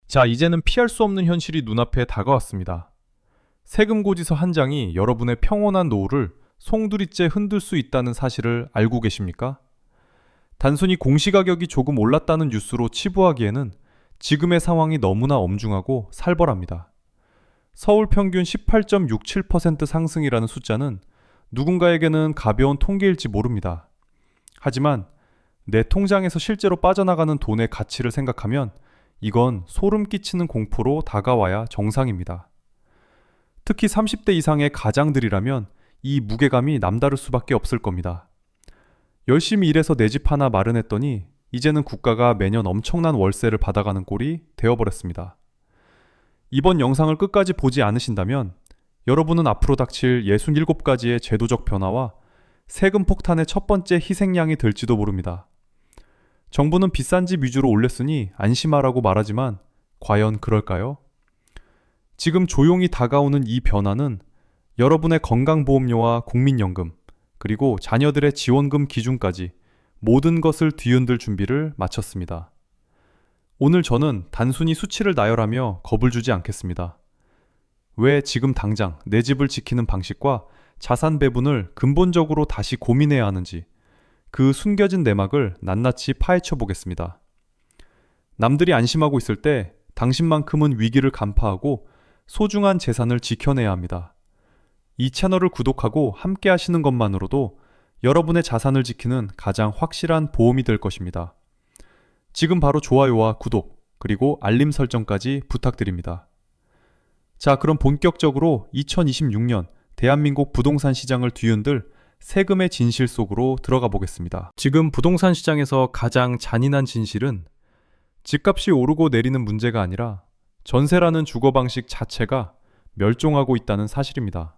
자, 이제는 피할 수 없는 현실이 눈앞에 다가왔습니다. 세금 고지서 한 장이 여러분의 평온한 노후를 송두리째 흔들 수 있다는 사실을 알고 계십니까? 단순히 공시가격이 조금 올랐다는 뉴스로 치부하기에는 지금의 상황이 너무나 엄중하고 살벌합니다. 서울 평균 18.67% 상승이라는 숫자는 누군가에게는 가벼운 통계일지 모릅니다. 하지만 내 통장에서 실제로 빠져나가는 돈의 가치를 생각하면 이건 소름 끼치는 공포로 다가와야 정상입니다. 특히 30대 이상의 가장들이라면 이 무게감이 남다를 수밖에 없을 겁니다. 열심히 일해서 내 집 하나 마련했더니 이제는 국가가 매년 엄청난 월세를 받아가는 꼴이 되어버렸습니다. 이번 영상을 끝까지 보지 않으신다면 여러분은 앞으로 닥칠 67가지의 제도적 변화와 세금 폭탄의 첫 번째 희생양이 될지도 모릅니다. 정부는 비싼 집 위주로 올렸으니 안심하라고 말하지만 과연 그럴까요? 지금 조용히 다가오는 이 변화는 여러분의 건강보험료와 국민연금, 그리고 자녀들의 지원금 기준까지 모든 것을 뒤흔들 준비를 마쳤습니다. 오늘 저는 단순히 수치를 나열하며 겁을 주지 않겠습니다. 왜 지금 당장 내 집을 지키는 방식과 자산 배분을 근본적으로 다시 고민해야 하는지 그 숨겨진 내막을 낱낱이 파헤쳐 보겠습니다. 남들이 안심하고 있을 때 당신만큼은 위기를 간파하고 소중한 재산을 지켜내야 합니다. 이 채널을 구독하고 함께 하시는 것만으로도 여러분의 자산을 지키는 가장 확실한 보험이 될 것입니다. 지금 바로 좋아요와 구독, 그리고 알림 설정까지 부탁드립니다. 자, 그럼 본격적으로 2026년 대한민국 부동산 시장을 뒤흔들 세금의 진실 속으로 들어가 보겠습니다. 지금 부동산 시장에서 가장 잔인한 진실은 집값이 오르고 내리는 문제가 아니라 전세라는 주거 방식 자체가 멸종하고 있다는 사실입니다.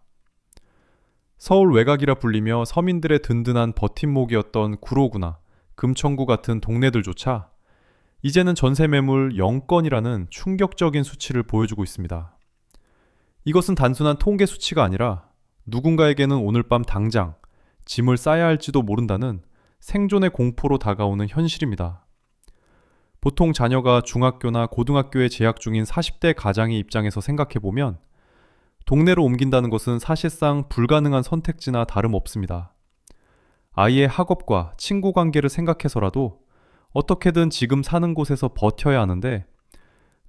서울 외곽이라 불리며 서민들의 든든한 버팀목이었던 구로구나 금천구 같은 동네들조차 이제는 전세 매물 0건이라는 충격적인 수치를 보여주고 있습니다. 이것은 단순한 통계 수치가 아니라 누군가에게는 오늘 밤 당장 짐을 싸야 할지도 모른다는 생존의 공포로 다가오는 현실입니다. 보통 자녀가 중학교나 고등학교에 재학 중인 40대 가장의 입장에서 생각해보면 동네로 옮긴다는 것은 사실상 불가능한 선택지나 다름없습니다. 아이의 학업과 친구 관계를 생각해서라도 어떻게든 지금 사는 곳에서 버텨야 하는데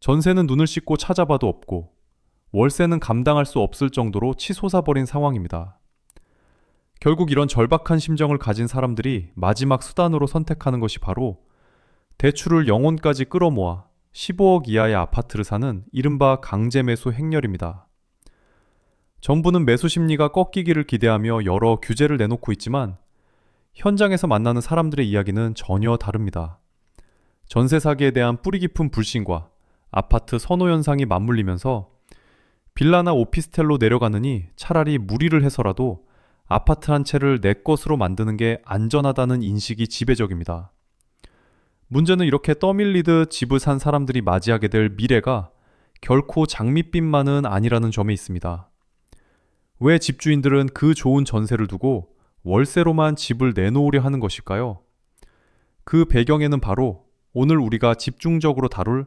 전세는 눈을 씻고 찾아봐도 없고 월세는 감당할 수 없을 정도로 치솟아버린 상황입니다. 결국 이런 절박한 심정을 가진 사람들이 마지막 수단으로 선택하는 것이 바로 대출을 영혼까지 끌어모아 15억 이하의 아파트를 사는 이른바 강제매수 행렬입니다. 정부는 매수 심리가 꺾이기를 기대하며 여러 규제를 내놓고 있지만 현장에서 만나는 사람들의 이야기는 전혀 다릅니다. 전세 사기에 대한 뿌리 깊은 불신과 아파트 선호 현상이 맞물리면서 빌라나 오피스텔로 내려가느니 차라리 무리를 해서라도 아파트 한 채를 내 것으로 만드는 게 안전하다는 인식이 지배적입니다. 문제는 이렇게 떠밀리듯 집을 산 사람들이 맞이하게 될 미래가 결코 장밋빛만은 아니라는 점에 있습니다. 왜 집주인들은 그 좋은 전세를 두고 월세로만 집을 내놓으려 하는 것일까요? 그 배경에는 바로 오늘 우리가 집중적으로 다룰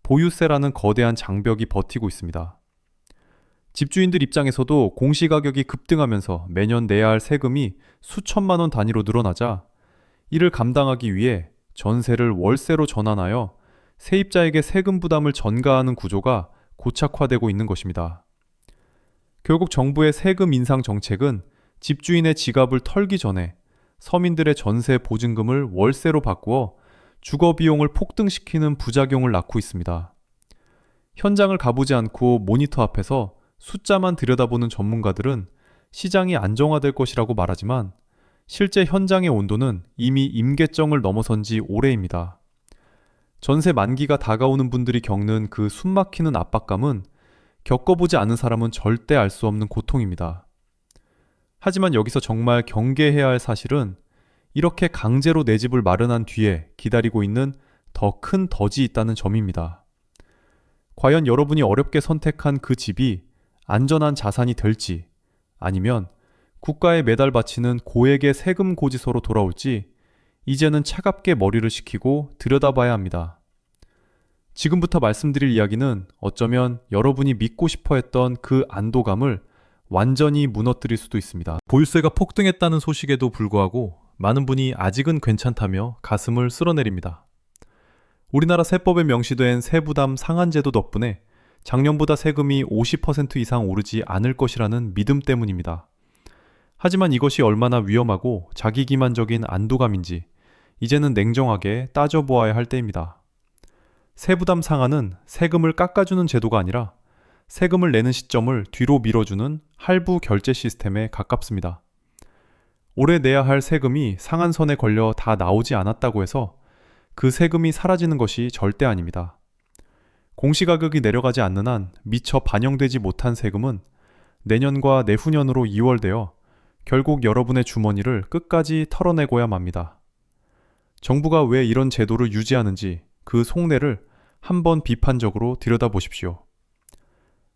보유세라는 거대한 장벽이 버티고 있습니다. 집주인들 입장에서도 공시가격이 급등하면서 매년 내야 할 세금이 수천만 원 단위로 늘어나자 이를 감당하기 위해 전세를 월세로 전환하여 세입자에게 세금 부담을 전가하는 구조가 고착화되고 있는 것입니다. 결국 정부의 세금 인상 정책은 집주인의 지갑을 털기 전에 서민들의 전세 보증금을 월세로 바꾸어 주거 비용을 폭등시키는 부작용을 낳고 있습니다. 현장을 가보지 않고 모니터 앞에서 숫자만 들여다보는 전문가들은 시장이 안정화될 것이라고 말하지만 실제 현장의 온도는 이미 임계점을 넘어선 지 오래입니다. 전세 만기가 다가오는 분들이 겪는 그 숨막히는 압박감은 겪어보지 않은 사람은 절대 알 수 없는 고통입니다. 하지만 여기서 정말 경계해야 할 사실은 이렇게 강제로 내 집을 마련한 뒤에 기다리고 있는 더 큰 덫이 있다는 점입니다. 과연 여러분이 어렵게 선택한 그 집이 안전한 자산이 될지 아니면 국가에 매달 바치는 고액의 세금 고지서로 돌아올지 이제는 차갑게 머리를 식히고 들여다봐야 합니다. 지금부터 말씀드릴 이야기는 어쩌면 여러분이 믿고 싶어 했던 그 안도감을 완전히 무너뜨릴 수도 있습니다. 보유세가 폭등했다는 소식에도 불구하고 많은 분이 아직은 괜찮다며 가슴을 쓸어내립니다. 우리나라 세법에 명시된 세부담 상한제도 덕분에 작년보다 세금이 50% 이상 오르지 않을 것이라는 믿음 때문입니다. 하지만 이것이 얼마나 위험하고 자기기만적인 안도감인지 이제는 냉정하게 따져보아야 할 때입니다. 세부담 상한은 세금을 깎아주는 제도가 아니라 세금을 내는 시점을 뒤로 밀어주는 할부 결제 시스템에 가깝습니다. 올해 내야 할 세금이 상한선에 걸려 다 나오지 않았다고 해서 그 세금이 사라지는 것이 절대 아닙니다. 공시가격이 내려가지 않는 한 미처 반영되지 못한 세금은 내년과 내후년으로 이월되어 결국 여러분의 주머니를 끝까지 털어내고야 맙니다. 정부가 왜 이런 제도를 유지하는지 그 속내를 한번 비판적으로 들여다보십시오.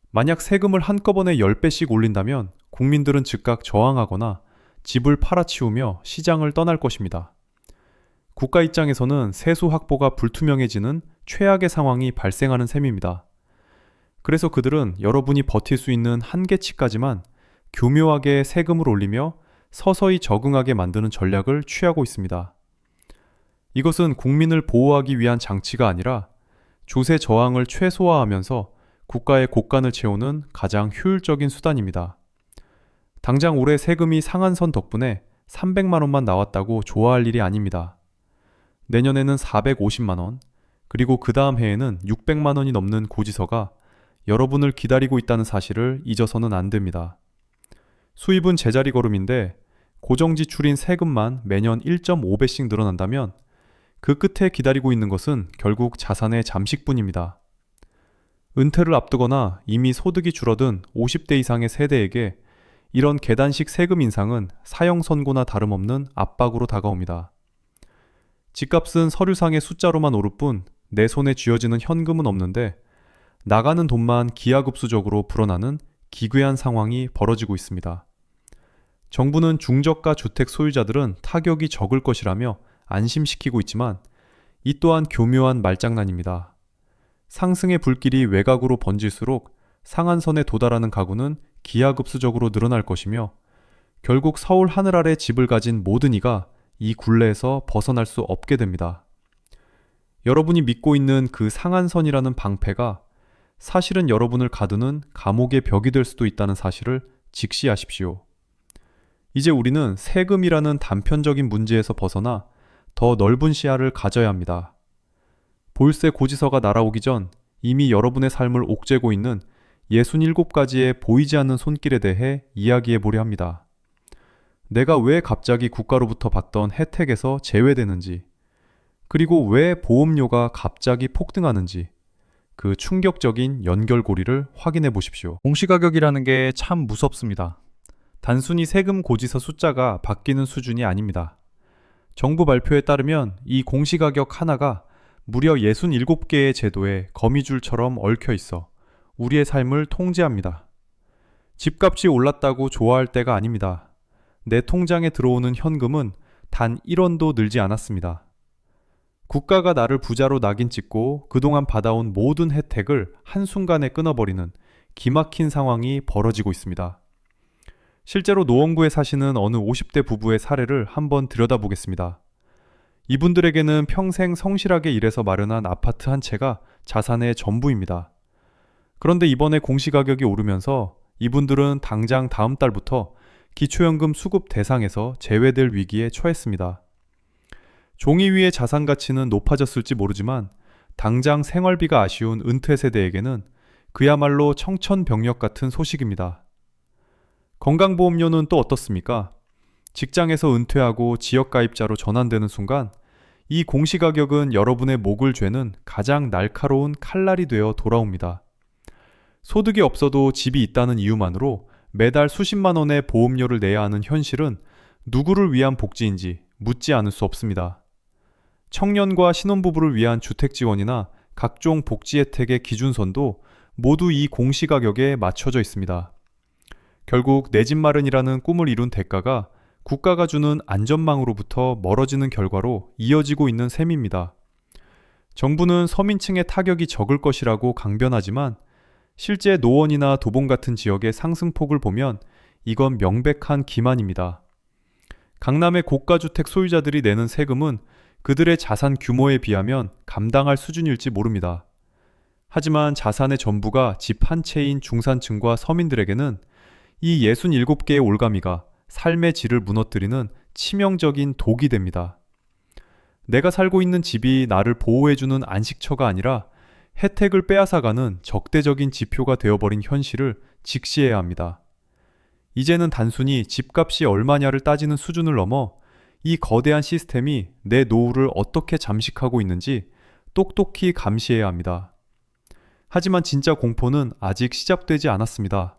만약 세금을 한꺼번에 10배씩 올린다면 국민들은 즉각 저항하거나 집을 팔아치우며 시장을 떠날 것입니다. 국가 입장에서는 세수 확보가 불투명해지는 최악의 상황이 발생하는 셈입니다. 그래서 그들은 여러분이 버틸 수 있는 한계치까지만 교묘하게 세금을 올리며 서서히 적응하게 만드는 전략을 취하고 있습니다. 이것은 국민을 보호하기 위한 장치가 아니라 조세 저항을 최소화하면서 국가의 곳간을 채우는 가장 효율적인 수단입니다. 당장 올해 세금이 상한선 덕분에 300만 원만 나왔다고 좋아할 일이 아닙니다. 내년에는 450만 원, 그리고 그 다음 해에는 600만 원이 넘는 고지서가 여러분을 기다리고 있다는 사실을 잊어서는 안 됩니다. 수입은 제자리 걸음인데 고정 지출인 세금만 매년 1.5배씩 늘어난다면 그 끝에 기다리고 있는 것은 결국 자산의 잠식뿐입니다. 은퇴를 앞두거나 이미 소득이 줄어든 50대 이상의 세대에게 이런 계단식 세금 인상은 사형 선고나 다름없는 압박으로 다가옵니다. 집값은 서류상의 숫자로만 오를 뿐 내 손에 쥐어지는 현금은 없는데 나가는 돈만 기하급수적으로 불어나는 기괴한 상황이 벌어지고 있습니다. 정부는 중저가 주택 소유자들은 타격이 적을 것이라며 안심시키고 있지만 이 또한 교묘한 말장난입니다. 상승의 불길이 외곽으로 번질수록 상한선에 도달하는 가구는 기하급수적으로 늘어날 것이며 결국 서울 하늘 아래 집을 가진 모든 이가 이 굴레에서 벗어날 수 없게 됩니다. 여러분이 믿고 있는 그 상한선이라는 방패가 사실은 여러분을 가두는 감옥의 벽이 될 수도 있다는 사실을 직시하십시오. 이제 우리는 세금이라는 단편적인 문제에서 벗어나 더 넓은 시야를 가져야 합니다. 보유세 고지서가 날아오기 전 이미 여러분의 삶을 옥죄고 있는 67가지의 보이지 않는 손길에 대해 이야기해 보려 합니다. 내가 왜 갑자기 국가로부터 받던 혜택에서 제외되는지, 그리고 왜 보험료가 갑자기 폭등하는지 그 충격적인 연결고리를 확인해 보십시오. 공시가격이라는 게 참 무섭습니다. 단순히 세금 고지서 숫자가 바뀌는 수준이 아닙니다. 정부 발표에 따르면 이 공시가격 하나가 무려 67개의 제도에 거미줄처럼 얽혀 있어 우리의 삶을 통제합니다. 집값이 올랐다고 좋아할 때가 아닙니다. 내 통장에 들어오는 현금은 단 1원도 늘지 않았습니다. 국가가 나를 부자로 낙인 찍고 그동안 받아온 모든 혜택을 한순간에 끊어버리는 기막힌 상황이 벌어지고 있습니다. 실제로 노원구에 사시는 어느 50대 부부의 사례를 한번 들여다보겠습니다. 이분들에게는 평생 성실하게 일해서 마련한 아파트 한 채가 자산의 전부입니다. 그런데 이번에 공시가격이 오르면서 이분들은 당장 다음 달부터 기초연금 수급 대상에서 제외될 위기에 처했습니다. 종이 위의 자산 가치는 높아졌을지 모르지만 당장 생활비가 아쉬운 은퇴 세대에게는 그야말로 청천벽력 같은 소식입니다. 건강보험료는 또 어떻습니까? 직장에서 은퇴하고 지역가입자로 전환되는 순간 이 공시가격은 여러분의 목을 죄는 가장 날카로운 칼날이 되어 돌아옵니다. 소득이 없어도 집이 있다는 이유만으로 매달 수십만 원의 보험료를 내야 하는 현실은 누구를 위한 복지인지 묻지 않을 수 없습니다. 청년과 신혼부부를 위한 주택지원이나 각종 복지 혜택의 기준선도 모두 이 공시가격에 맞춰져 있습니다. 결국 내 집 마련이라는 꿈을 이룬 대가가 국가가 주는 안전망으로부터 멀어지는 결과로 이어지고 있는 셈입니다. 정부는 서민층의 타격이 적을 것이라고 강변하지만 실제 노원이나 도봉 같은 지역의 상승폭을 보면 이건 명백한 기만입니다. 강남의 고가주택 소유자들이 내는 세금은 그들의 자산 규모에 비하면 감당할 수준일지 모릅니다. 하지만 자산의 전부가 집 한 채인 중산층과 서민들에게는 이 67개의 올가미가 삶의 질을 무너뜨리는 치명적인 독이 됩니다. 내가 살고 있는 집이 나를 보호해주는 안식처가 아니라 혜택을 빼앗아가는 적대적인 지표가 되어버린 현실을 직시해야 합니다. 이제는 단순히 집값이 얼마냐를 따지는 수준을 넘어 이 거대한 시스템이 내 노후를 어떻게 잠식하고 있는지 똑똑히 감시해야 합니다. 하지만 진짜 공포는 아직 시작되지 않았습니다.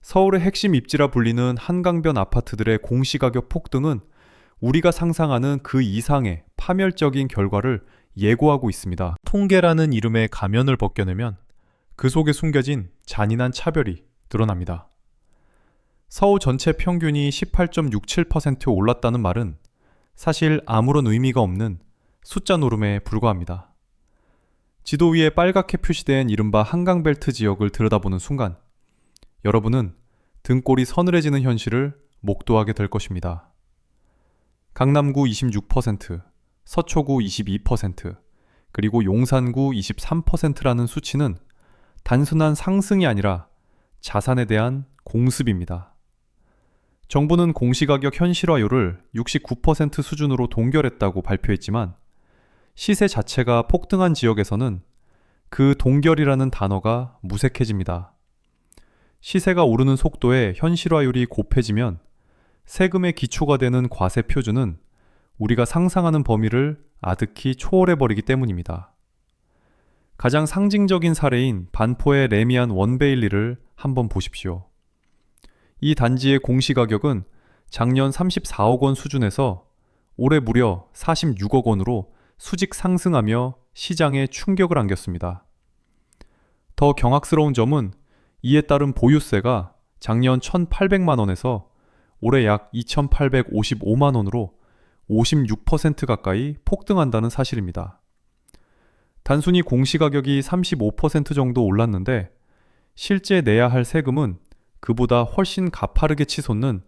서울의 핵심 입지라 불리는 한강변 아파트들의 공시가격 폭등은 우리가 상상하는 그 이상의 파멸적인 결과를 예고하고 있습니다. 통계라는 이름의 가면을 벗겨내면 그 속에 숨겨진 잔인한 차별이 드러납니다. 서울 전체 평균이 18.67% 올랐다는 말은 사실 아무런 의미가 없는 숫자 노름에 불과합니다. 지도 위에 빨갛게 표시된 이른바 한강벨트 지역을 들여다보는 순간 여러분은 등골이 서늘해지는 현실을 목도하게 될 것입니다. 강남구 26%, 서초구 22%, 그리고 용산구 23%라는 수치는 단순한 상승이 아니라 자산에 대한 공습입니다. 정부는 공시가격 현실화율을 69% 수준으로 동결했다고 발표했지만 시세 자체가 폭등한 지역에서는 그 동결이라는 단어가 무색해집니다. 시세가 오르는 속도에 현실화율이 곱해지면 세금의 기초가 되는 과세 표준은 우리가 상상하는 범위를 아득히 초월해버리기 때문입니다. 가장 상징적인 사례인 반포의 레미안 원베일리를 한번 보십시오. 이 단지의 공시가격은 작년 34억 원 수준에서 올해 무려 46억 원으로 수직 상승하며 시장에 충격을 안겼습니다. 더 경악스러운 점은 이에 따른 보유세가 작년 1,800만 원에서 올해 약 2,855만 원으로 56% 가까이 폭등한다는 사실입니다. 단순히 공시가격이 35% 정도 올랐는데 실제 내야 할 세금은 그보다 훨씬 가파르게 치솟는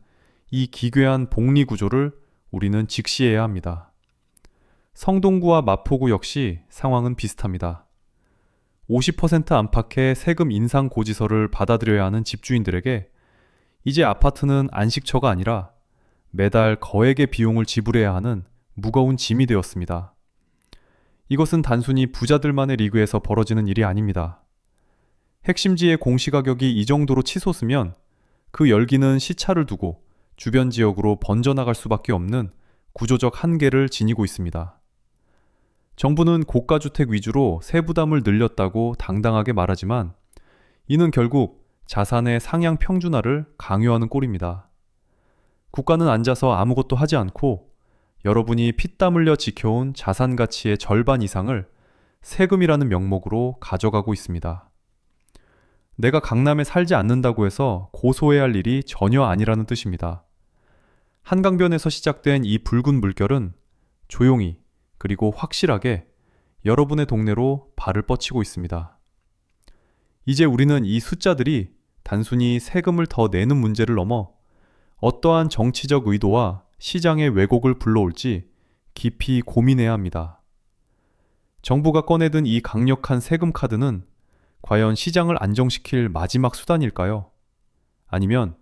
이 기괴한 복리 구조를 우리는 직시해야 합니다. 성동구와 마포구 역시 상황은 비슷합니다. 50% 안팎의 세금 인상 고지서를 받아들여야 하는 집주인들에게 이제 아파트는 안식처가 아니라 매달 거액의 비용을 지불해야 하는 무거운 짐이 되었습니다. 이것은 단순히 부자들만의 리그에서 벌어지는 일이 아닙니다. 핵심지의 공시가격이 이 정도로 치솟으면 그 열기는 시차를 두고 주변 지역으로 번져나갈 수밖에 없는 구조적 한계를 지니고 있습니다. 정부는 고가주택 위주로 세부담을 늘렸다고 당당하게 말하지만 이는 결국 자산의 상향 평준화를 강요하는 꼴입니다. 국가는 앉아서 아무것도 하지 않고 여러분이 피땀 흘려 지켜온 자산 가치의 절반 이상을 세금이라는 명목으로 가져가고 있습니다. 내가 강남에 살지 않는다고 해서 고소해야 할 일이 전혀 아니라는 뜻입니다. 한강변에서 시작된 이 붉은 물결은 조용히 그리고 확실하게 여러분의 동네로 발을 뻗치고 있습니다. 이제 우리는 이 숫자들이 단순히 세금을 더 내는 문제를 넘어 어떠한 정치적 의도와 시장의 왜곡을 불러올지 깊이 고민해야 합니다. 정부가 꺼내든 이 강력한 세금 카드는 과연 시장을 안정시킬 마지막 수단일까요? 아니면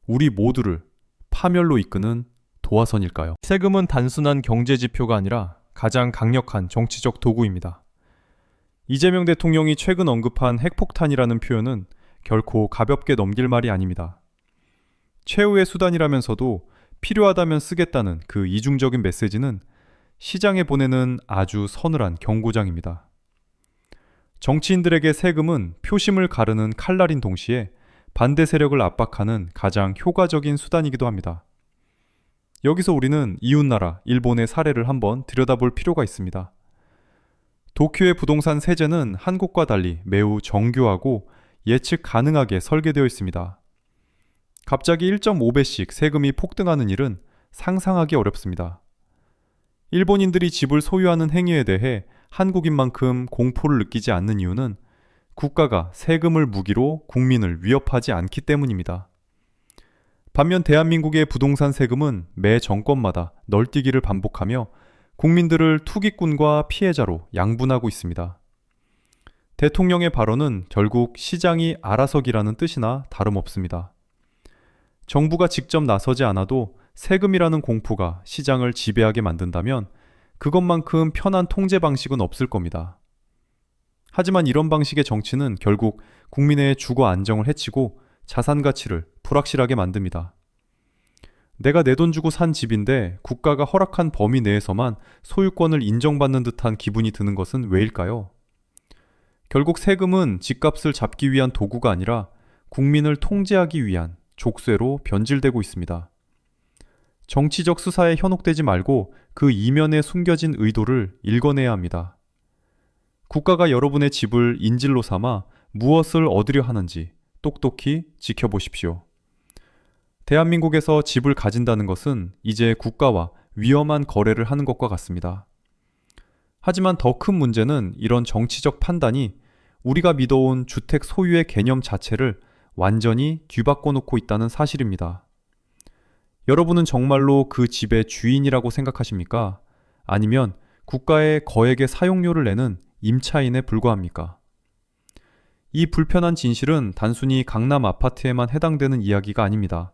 우리 모두를 파멸로 이끄는 도화선일까요? 세금은 단순한 경제 지표가 아니라 가장 강력한 정치적 도구입니다. 이재명 대통령이 최근 언급한 핵폭탄이라는 표현은 결코 가볍게 넘길 말이 아닙니다. 최후의 수단이라면서도 필요하다면 쓰겠다는 그 이중적인 메시지는 시장에 보내는 아주 서늘한 경고장입니다. 정치인들에게 세금은 표심을 가르는 칼날인 동시에 반대 세력을 압박하는 가장 효과적인 수단이기도 합니다. 여기서 우리는 이웃나라 일본의 사례를 한번 들여다볼 필요가 있습니다. 도쿄의 부동산 세제는 한국과 달리 매우 정교하고 예측 가능하게 설계되어 있습니다. 갑자기 1.5배씩 세금이 폭등하는 일은 상상하기 어렵습니다. 일본인들이 집을 소유하는 행위에 대해 한국인만큼 공포를 느끼지 않는 이유는 국가가 세금을 무기로 국민을 위협하지 않기 때문입니다. 반면 대한민국의 부동산 세금은 매 정권마다 널뛰기를 반복하며 국민들을 투기꾼과 피해자로 양분하고 있습니다. 대통령의 발언은 결국 시장이 알아서기라는 뜻이나 다름없습니다. 정부가 직접 나서지 않아도 세금이라는 공포가 시장을 지배하게 만든다면 그것만큼 편한 통제 방식은 없을 겁니다. 하지만 이런 방식의 정치는 결국 국민의 주거 안정을 해치고 자산 가치를 불확실하게 만듭니다. 내가 내 돈 주고 산 집인데 국가가 허락한 범위 내에서만 소유권을 인정받는 듯한 기분이 드는 것은 왜일까요? 결국 세금은 집값을 잡기 위한 도구가 아니라 국민을 통제하기 위한 족쇄로 변질되고 있습니다. 정치적 수사에 현혹되지 말고 그 이면에 숨겨진 의도를 읽어내야 합니다. 국가가 여러분의 집을 인질로 삼아 무엇을 얻으려 하는지 똑똑히 지켜보십시오. 대한민국에서 집을 가진다는 것은 이제 국가와 위험한 거래를 하는 것과 같습니다. 하지만 더 큰 문제는 이런 정치적 판단이 우리가 믿어온 주택 소유의 개념 자체를 완전히 뒤바꿔 놓고 있다는 사실입니다. 여러분은 정말로 그 집의 주인이라고 생각하십니까? 아니면 국가의 거액의 사용료를 내는 임차인에 불과합니까? 이 불편한 진실은 단순히 강남 아파트에만 해당되는 이야기가 아닙니다.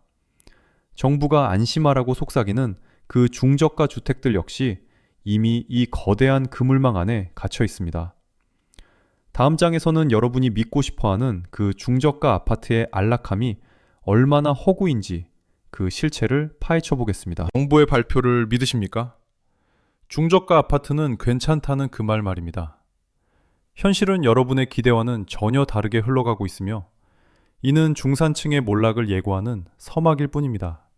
정부가 안심하라고 속삭이는 그 중저가 주택들 역시 이미 이 거대한 그물망 안에 갇혀 있습니다. 다음 장에서는 여러분이 믿고 싶어하는 그 중저가 아파트의 안락함이 얼마나 허구인지 그 실체를 파헤쳐 보겠습니다. 정부의 발표를 믿으십니까? 중저가 아파트는 괜찮다는 그 말입니다. 현실은 여러분의 기대와는 전혀 다르게 흘러가고 있으며 이는 중산층의 몰락을 예고하는 서막일 뿐입니다.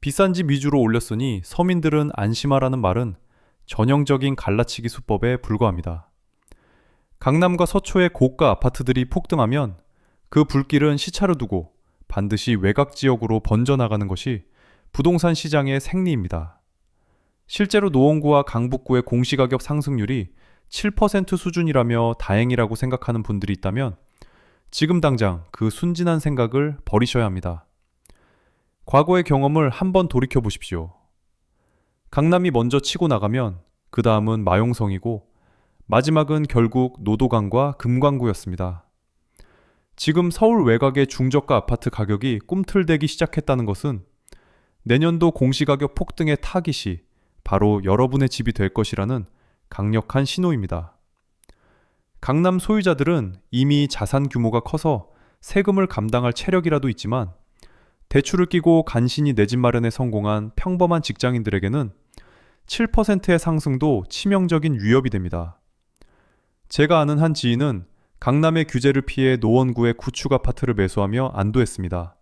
비싼 집 위주로 올렸으니 서민들은 안심하라는 말은 전형적인 갈라치기 수법에 불과합니다. 강남과 서초의 고가 아파트들이 폭등하면 그 불길은 시차를 두고 반드시 외곽 지역으로 번져나가는 것이 부동산 시장의 생리입니다. 실제로 노원구와 강북구의 공시가격 상승률이 7% 수준이라며 다행이라고 생각하는 분들이 있다면 지금 당장 그 순진한 생각을 버리셔야 합니다. 과거의 경험을 한번 돌이켜 보십시오. 강남이 먼저 치고 나가면 그 다음은 마용성이고 마지막은 결국 노도강과 금광구였습니다. 지금 서울 외곽의 중저가 아파트 가격이 꿈틀대기 시작했다는 것은 내년도 공시가격 폭등의 타깃이 바로 여러분의 집이 될 것이라는 강력한 신호입니다. 강남 소유자들은 이미 자산 규모가 커서 세금을 감당할 체력이라도 있지만 대출을 끼고 간신히 내 집 마련에 성공한 평범한 직장인들에게는 7%의 상승도 치명적인 위협이 됩니다. 제가 아는 한 지인은 강남의 규제를 피해 노원구의 구축 아파트를 매수하며 안도했습니다.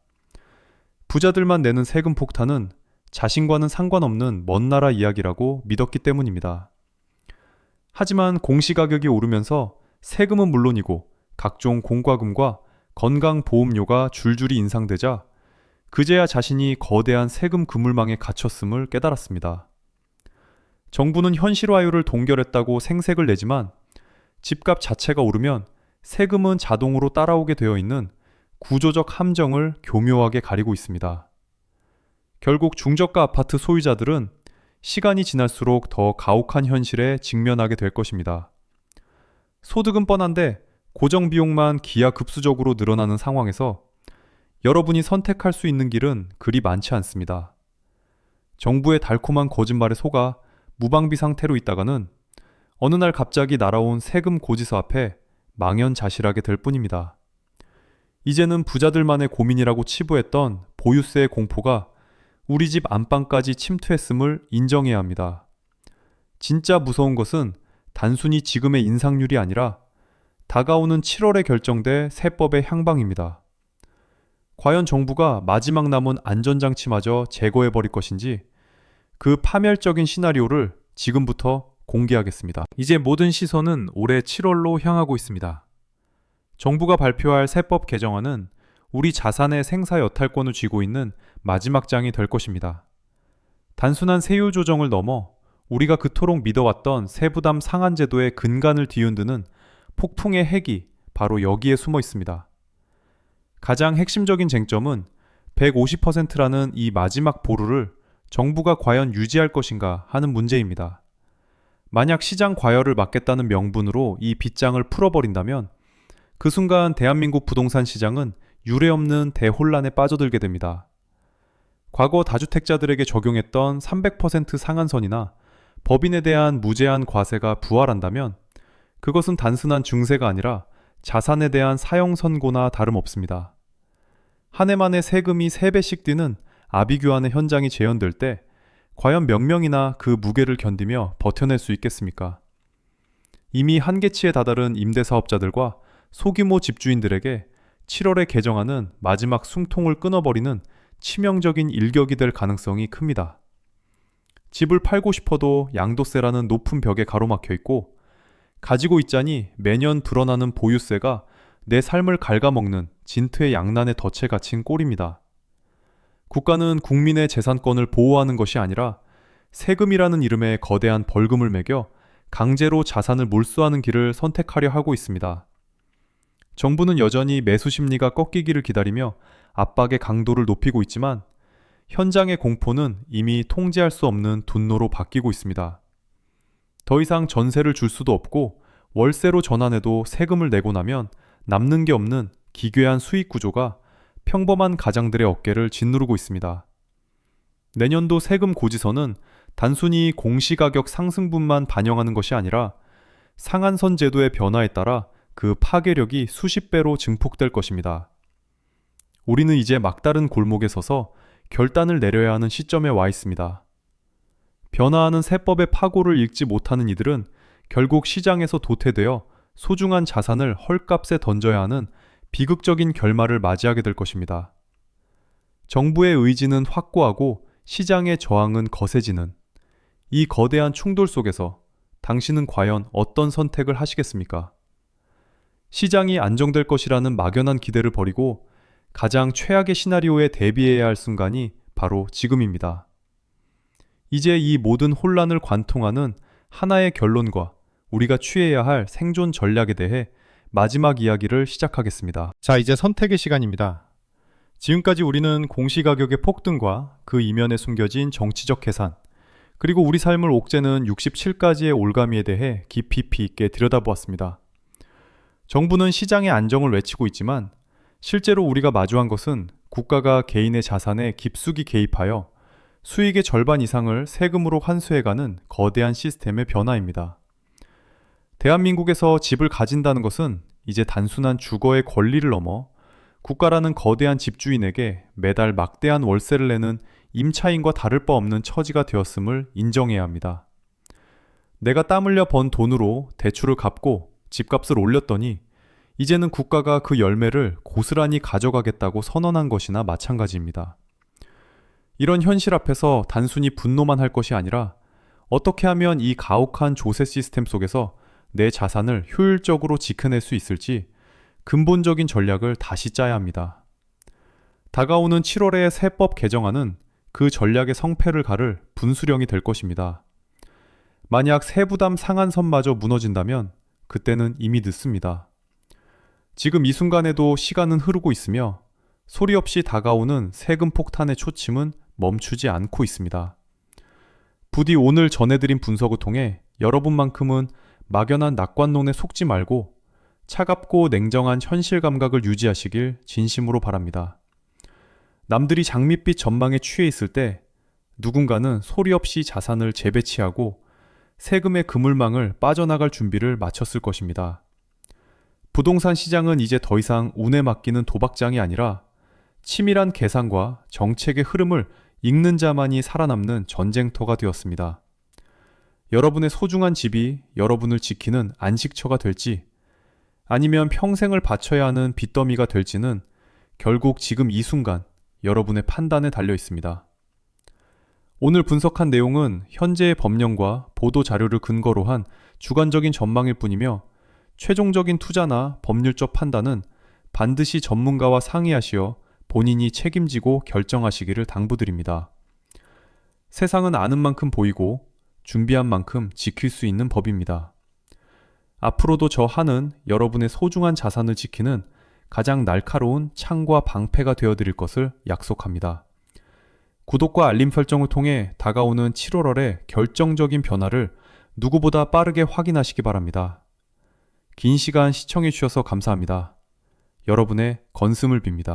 부자들만 내는 세금 폭탄은 자신과는 상관없는 먼 나라 이야기라고 믿었기 때문입니다. 하지만 공시가격이 오르면서 세금은 물론이고 각종 공과금과 건강보험료가 줄줄이 인상되자 그제야 자신이 거대한 세금 그물망에 갇혔음을 깨달았습니다. 정부는 현실화율을 동결했다고 생색을 내지만 집값 자체가 오르면 세금은 자동으로 따라오게 되어 있는 구조적 함정을 교묘하게 가리고 있습니다. 결국 중저가 아파트 소유자들은 시간이 지날수록 더 가혹한 현실에 직면하게 될 것입니다. 소득은 뻔한데 고정비용만 기하급수적으로 늘어나는 상황에서 여러분이 선택할 수 있는 길은 그리 많지 않습니다. 정부의 달콤한 거짓말에 속아 무방비 상태로 있다가는 어느 날 갑자기 날아온 세금 고지서 앞에 망연자실하게 될 뿐입니다. 이제는 부자들만의 고민이라고 치부했던 보유세의 공포가 우리 집 안방까지 침투했음을 인정해야 합니다. 진짜 무서운 것은 단순히 지금의 인상률이 아니라 다가오는 7월에 결정될 세법의 향방입니다. 과연 정부가 마지막 남은 안전장치마저 제거해버릴 것인지 그 파멸적인 시나리오를 지금부터 공개하겠습니다. 이제 모든 시선은 올해 7월로 향하고 있습니다. 정부가 발표할 세법 개정안은 우리 자산의 생사 여탈권을 쥐고 있는 마지막 장이 될 것입니다. 단순한 세율 조정을 넘어 우리가 그토록 믿어왔던 세부담 상한 제도의 근간을 뒤흔드는 폭풍의 핵이 바로 여기에 숨어 있습니다. 가장 핵심적인 쟁점은 150%라는 이 마지막 보루를 정부가 과연 유지할 것인가 하는 문제입니다. 만약 시장 과열을 막겠다는 명분으로 이 빗장을 풀어버린다면 그 순간 대한민국 부동산 시장은 유례없는 대혼란에 빠져들게 됩니다. 과거 다주택자들에게 적용했던 300% 상한선이나 법인에 대한 무제한 과세가 부활한다면 그것은 단순한 증세가 아니라 자산에 대한 사형 선고나 다름없습니다. 한 해 만에 세금이 3배씩 뛰는 아비규환의 현장이 재현될 때 과연 몇 명이나 그 무게를 견디며 버텨낼 수 있겠습니까? 이미 한계치에 다다른 임대사업자들과 소규모 집주인들에게 7월에 개정하는 마지막 숨통을 끊어버리는 치명적인 일격이 될 가능성이 큽니다. 집을 팔고 싶어도 양도세라는 높은 벽에 가로막혀 있고 가지고 있자니 매년 불어나는 보유세가 내 삶을 갉아먹는 진퇴 양난의 덫에 갇힌 꼴입니다. 국가는 국민의 재산권을 보호하는 것이 아니라 세금이라는 이름의 거대한 벌금을 매겨 강제로 자산을 몰수하는 길을 선택하려 하고 있습니다. 정부는 여전히 매수 심리가 꺾이기를 기다리며 압박의 강도를 높이고 있지만 현장의 공포는 이미 통제할 수 없는 분노로 바뀌고 있습니다. 더 이상 전세를 줄 수도 없고 월세로 전환해도 세금을 내고 나면 남는 게 없는 기괴한 수익 구조가 평범한 가장들의 어깨를 짓누르고 있습니다. 내년도 세금 고지서는 단순히 공시가격 상승분만 반영하는 것이 아니라 상한선 제도의 변화에 따라 그 파괴력이 수십 배로 증폭될 것입니다. 우리는 이제 막다른 골목에 서서 결단을 내려야 하는 시점에 와 있습니다. 변화하는 세법의 파고를 읽지 못하는 이들은 결국 시장에서 도태되어 소중한 자산을 헐값에 던져야 하는 비극적인 결말을 맞이하게 될 것입니다. 정부의 의지는 확고하고 시장의 저항은 거세지는 이 거대한 충돌 속에서 당신은 과연 어떤 선택을 하시겠습니까? 시장이 안정될 것이라는 막연한 기대를 버리고 가장 최악의 시나리오에 대비해야 할 순간이 바로 지금입니다. 이제 이 모든 혼란을 관통하는 하나의 결론과 우리가 취해야 할 생존 전략에 대해 마지막 이야기를 시작하겠습니다. 자, 이제 선택의 시간입니다. 지금까지 우리는 공시가격의 폭등과 그 이면에 숨겨진 정치적 계산, 그리고 우리 삶을 옥죄는 67가지의 올가미에 대해 깊이 있게 들여다보았습니다. 정부는 시장의 안정을 외치고 있지만 실제로 우리가 마주한 것은 국가가 개인의 자산에 깊숙이 개입하여 수익의 절반 이상을 세금으로 환수해가는 거대한 시스템의 변화입니다. 대한민국에서 집을 가진다는 것은 이제 단순한 주거의 권리를 넘어 국가라는 거대한 집주인에게 매달 막대한 월세를 내는 임차인과 다를 바 없는 처지가 되었음을 인정해야 합니다. 내가 땀 흘려 번 돈으로 대출을 갚고 집값을 올렸더니 이제는 국가가 그 열매를 고스란히 가져가겠다고 선언한 것이나 마찬가지입니다. 이런 현실 앞에서 단순히 분노만 할 것이 아니라 어떻게 하면 이 가혹한 조세 시스템 속에서 내 자산을 효율적으로 지켜낼 수 있을지 근본적인 전략을 다시 짜야 합니다. 다가오는 7월의 세법 개정안은 그 전략의 성패를 가를 분수령이 될 것입니다. 만약 세부담 상한선마저 무너진다면 그때는 이미 늦습니다. 지금 이 순간에도 시간은 흐르고 있으며 소리 없이 다가오는 세금 폭탄의 초침은 멈추지 않고 있습니다. 부디 오늘 전해드린 분석을 통해 여러분만큼은 막연한 낙관론에 속지 말고 차갑고 냉정한 현실 감각을 유지하시길 진심으로 바랍니다. 남들이 장밋빛 전망에 취해 있을 때 누군가는 소리 없이 자산을 재배치하고 세금의 그물망을 빠져나갈 준비를 마쳤을 것입니다. 부동산 시장은 이제 더 이상 운에 맡기는 도박장이 아니라 치밀한 계산과 정책의 흐름을 읽는 자만이 살아남는 전쟁터가 되었습니다. 여러분의 소중한 집이 여러분을 지키는 안식처가 될지 아니면 평생을 바쳐야 하는 빚더미가 될지는 결국 지금 이 순간 여러분의 판단에 달려 있습니다. 오늘 분석한 내용은 현재의 법령과 보도 자료를 근거로 한 주관적인 전망일 뿐이며 최종적인 투자나 법률적 판단은 반드시 전문가와 상의하시어 본인이 책임지고 결정하시기를 당부드립니다. 세상은 아는 만큼 보이고 준비한 만큼 지킬 수 있는 법입니다. 앞으로도 저 한은 여러분의 소중한 자산을 지키는 가장 날카로운 창과 방패가 되어드릴 것을 약속합니다. 구독과 알림 설정을 통해 다가오는 7월월의 결정적인 변화를 누구보다 빠르게 확인하시기 바랍니다. 긴 시간 시청해주셔서 감사합니다. 여러분의 건승을 빕니다.